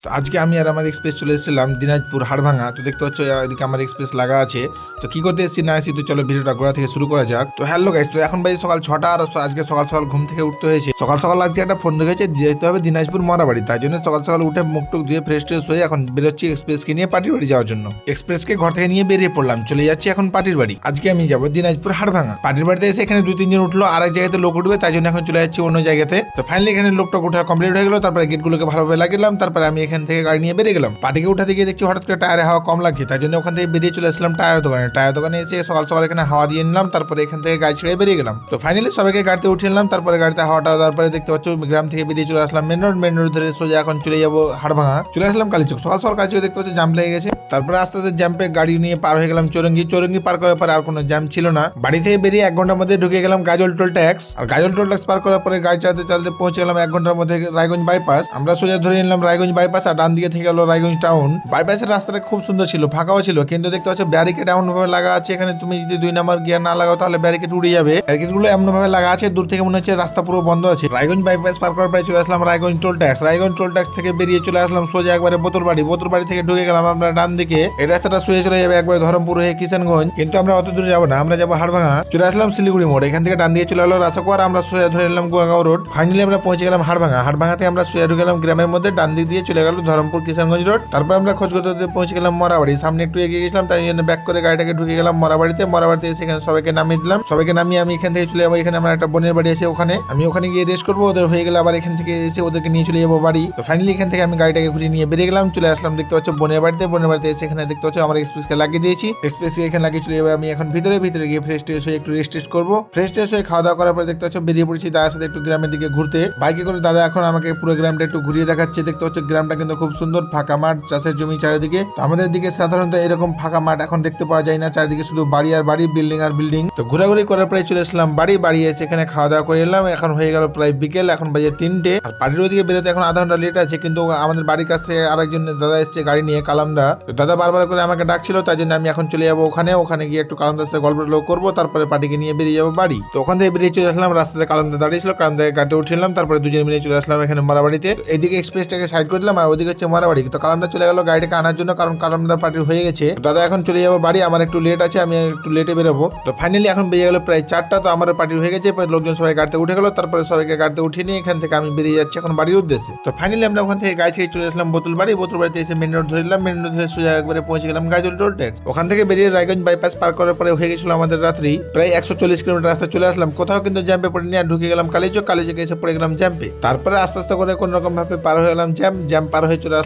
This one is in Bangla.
তো আজকে আমি আর আমার এক্সপ্রেস চলে এসেছিলাম দিনাজপুর হাড়ভাঙা। তো দেখতে পাচ্ছ এদিকে আমার এক্সপ্রেস লাগা আছে। তো কি করতে এসেছি না এসেছি, তো চলো ভিডিওটা গোড়া থেকে শুরু করা যাক। তো হ্যালো গাইস, তো এখন বাজে সকাল 6টা আর আজকে সকাল সকাল ঘুম থেকে উঠতে হয়েছে। সকাল সকাল আজকে একটা ফোন দেখেছে, যেতে হবে দিনাজপুর মরাবাড়ি। তাই জন্য সকাল সকাল উঠে মুখ টুক ধুয়ে ফ্রেশ ট্রেশ হয়ে এখন বেরোচ্ছি এক্সপ্রেসকে নিয়ে পার্টির বাড়ি যাওয়ার জন্য। এক্সপ্রেসকে ঘর থেকে নিয়ে বেরিয়ে পড়লাম, চলে যাচ্ছি এখন পার্টির বাড়ি। আজকে আমি যাবো দিনাজপুর হাড়ভাঙা। পার্টির বাড়িতে এসে এখানে 2-3 জন উঠলো, আর এক জায়গাতে লোক উঠবে, তাই জন্য এখন চলে যাচ্ছি অন্য জায়গাতে। তো ফাইনালি এখানে লোকটা উঠা কমপ্লিট হয়ে গেল, তারপরে গেটগুলোকে ভালোভাবে লাগিলাম, তারপরে আমি এখান থেকে গাড়ি নিয়ে বেরিয়ে গেলাম। পার্টিকে উঠাতে গিয়ে দেখছি হঠাৎ করে টায়ারে হাওয়া কম লাগছে, তাই জন্য ওখান থেকে বেরিয়ে চলে আসলাম টায়ার দোকানে এসে সকাল সকাল এখানে হাওয়া দিয়ে নিলাম, তারপরে এখান থেকে গাড়ি ছেড়ে বেরিয়ে গেলাম। তো ফাইনালি সবাইকে গাড়িতে উঠিয়ে নিলাম, তারপরে গাড়িতে হাওয়াটা তারপরে দেখতে পাচ্ছ গ্রাম থেকে বেরিয়ে চলে আসলাম মেন রোড ধরে সোজা এখন চলে যাবো হাড়ভাঙা। চলে আসলাম কালীচক। সকাল সকাল কালীচক দেখতে পাচ্ছি জাম লেগে গেছে, তারপরে আস্তে আস্তে জ্যাম্পে গাড়ি নিয়ে পার হয়ে গেলাম চৌরঙ্গি পার করার পরে আর কোনো জ্যাম ছিল না। বাড়ি থেকে বেরিয়ে 1 ঘন্টার মধ্যে ঢুকে গেলাম গাজল টোল ট্যাক্স। আর গাজল টোল ট্যাক্স পার করার পরে গাড়ি চালাতে চালাতে পৌঁছে গেলাম 1 ঘন্টার মধ্যে রায়গঞ্জ বাইপাস। আমরা সোজা ধরে নিলাম রায়গঞ্জ বাইপাস, আর ডান দিকে থেকে গেল রায়গঞ্জ টাউন। বাইপাসের রাস্তাটা খুব সুন্দর ছিল, ফাঁকাও ছিল, কিন্তু দেখতে পাচ্ছ ব্যারিকেড এমন ভাবে লাগা আছে, এখানে তুমি যদি 2 নাম্বার গিয়ার না লাগাও তাহলে ব্যারিকেড উড়ে যাবে। ব্যারিকেড গুলো এমন ভাবে লাগা আছে, দূর থেকে মনে হচ্ছে রাস্তা পুরো বন্ধ আছে। রায়গঞ্জ বাইপাস পার করার পরে চলে আসলাম Raiganj toll tax. Raiganj toll tax থেকে বেরিয়ে চলে আসলাম সোজা একবারে বোতলবাড়ি থেকে ঢুকে গেলাম আমরা ডান দিকে। এই রাস্তাটা সোজা চলে যাবে একবারে ধরমপুর হয়ে কিষানগঞ্জ, কিন্তু আমরা অত দূরে যাবো না, আমরা যাবো হাড়ভাঙা। চলে আসলাম শিলিগুড়ি মোড়, এখান থেকে ডান দিকে চলে এলো রাসাকোয়ার, আমরা সোজা ধরে নিলাম গোয়াগাঁও রোড। ফাইনালি আমরা পৌঁছে গেলাম হাড়ভাঙাতে আমরা সোজা ঢুকে গেলাম গ্রামের মধ্যে, ডান দিক দিয়ে চলে গেল ধরমপুর কিষানগঞ্জ রোড। তারপর আমরা খোঁজ করতে পৌঁছে গেলাম মরাবাড়ি। সামনে একটু এগিয়ে গেছিলাম, তাই জন্য ব্যাক করে গাড়িটাকে ঢুকে গেলাম মরাবাড়িতে এসে এখানে সবাইকে নামিয়ে দিলাম। সবাইকে নামিয়ে আমি এখান থেকে চলে যাবো, এখানে আমার একটা বোনের বাড়ি আছে, আমি ওখানে গিয়ে রেস্ট করবো। ওদের হয়ে গেলে আবার এখান থেকে এসে ওদেরকে নিয়ে চলে যাবো বাড়ি। তো ফাইনালি এখান থেকে আমি গাড়িটাকে ঘুরিয়ে নিয়ে বেরিয়ে গেলাম, চলে আসলাম দেখতে পাচ্ছ বোনের বাড়িতে এসে এখানে দেখতে পাচ্ছ আমার এক্সপ্রেসকে লাগিয়ে দিয়েছি। এক্সপ্রেসকে এখানে লাগিয়ে চলে যাবো আমি এখন ভিতরে গিয়ে ফ্রেশ ট্রেশ হয়ে একটু রেস্ট করবো। ফ্রেশ ট্রেশ হয়ে খাওয়া দাওয়া করার পরে দেখতে পাচ্ছ বেরিয়ে পড়েছি দাদার সাথে একটু গ্রামের দিকে ঘুরতে। বাইকে করে দাদা এখন আমাকে পুরো গ্রামটা একটু ঘুরিয়ে দেখাচ্ছে। দেখতে পাচ্ছ গ্রামটা কিন্তু খুব সুন্দর, ফাঁকা মাঠ, চাষের জমি চারিদিকে। তো আমাদের দিকে সাধারণত এরকম ফাঁকা মাঠ এখন দেখতে পাওয়া যায় না, চারিদিকে শুধু বাড়ি আর বাড়ি, বিল্ডিং আর বিল্ডিং। তো ঘোরাঘুরি করার পরে চলে আসলাম বাড়ি এসে এখানে খাওয়া দাওয়া করে এলাম। এখন হয়ে গেল প্রায় বিকেল, এখন বাজে 3টে। আর বাড়ির ওদিকে বেরোতে এখন আধা ঘন্টা লেট আছে, কিন্তু আমাদের বাড়ির কাছ থেকে আরেকজন দাদা এসছে গাড়ি নিয়ে, কালামদা। তো দাদা বারবার করে আমাকে ডাকছিল, তাই জন্য আমি এখন চলে যাবো ওখানে গিয়ে একটু কালামদার সাথে গল্প করবো, তারপরে পার্টিকে নিয়ে বেরিয়ে যাবো বাড়ি। তো ওখান থেকে বেরিয়ে চলে আসলাম, রাস্তাতে কালামদা দাঁড়িয়েছিল, কালামদাকে গাড়িতে উঠছিলাম, তারপরে দুজনে মিলে চলে আসলাম এখানে মরাবাড়িতে। এইদিকে এক্সপ্রেসটাকে সাইড করে দিলাম, আর ওইদিকে হচ্ছে মরাবাড়ি। তো কালামদা চলে গেল গাড়িটাকে আনার জন্য, কারণ কালামদার পার্টি হয়ে গেছে। দাদা এখন চলে যাবো বাড়ি, আমার একটু লেট আছে, আমি একটু লেটে বেরোবো। তো ফাইনালি এখন বেরিয়ে গেল প্রায় 4টা। তো আমার পার্টি হয়ে গেছে, লোকজন সবাই গাড়িতে উঠে গেল, তারপরে সবাইকে গাড়িতে উঠিয়ে নিয়ে এখান থেকে আমি বেরিয়ে যাচ্ছি এখন বাড়ির উদ্দেশ্যে। তো ফাইনালি আমরা ওখান থেকে গাড়ি ছেড়ে চলে আসলাম বোতলবাড়িতে এসে মেন রোড ধরলাম, মেন রোড ধরে সোজা একবারে পৌঁছে গেলাম গাজল টোল ট্যাক্স। ওখান থেকে বেরিয়ে রায়গঞ্জ বাইপাস পার করার পরে হয়ে গেছিল আমাদের রাত্রি। প্রায় 140 কিলোমিটার রাস্তা চলে আসলাম, কোথাও কিন্তু জ্যাম্পে পড়ে নিয়ে ঢুকে গেলাম কালীচকে এসে পড়ে গেলাম জ্যাম্পে। তারপরে আস্তে আস্তে করে কোন রকম ভাবে পার হয়ে গেলাম জ্যাম পার হয়ে চলে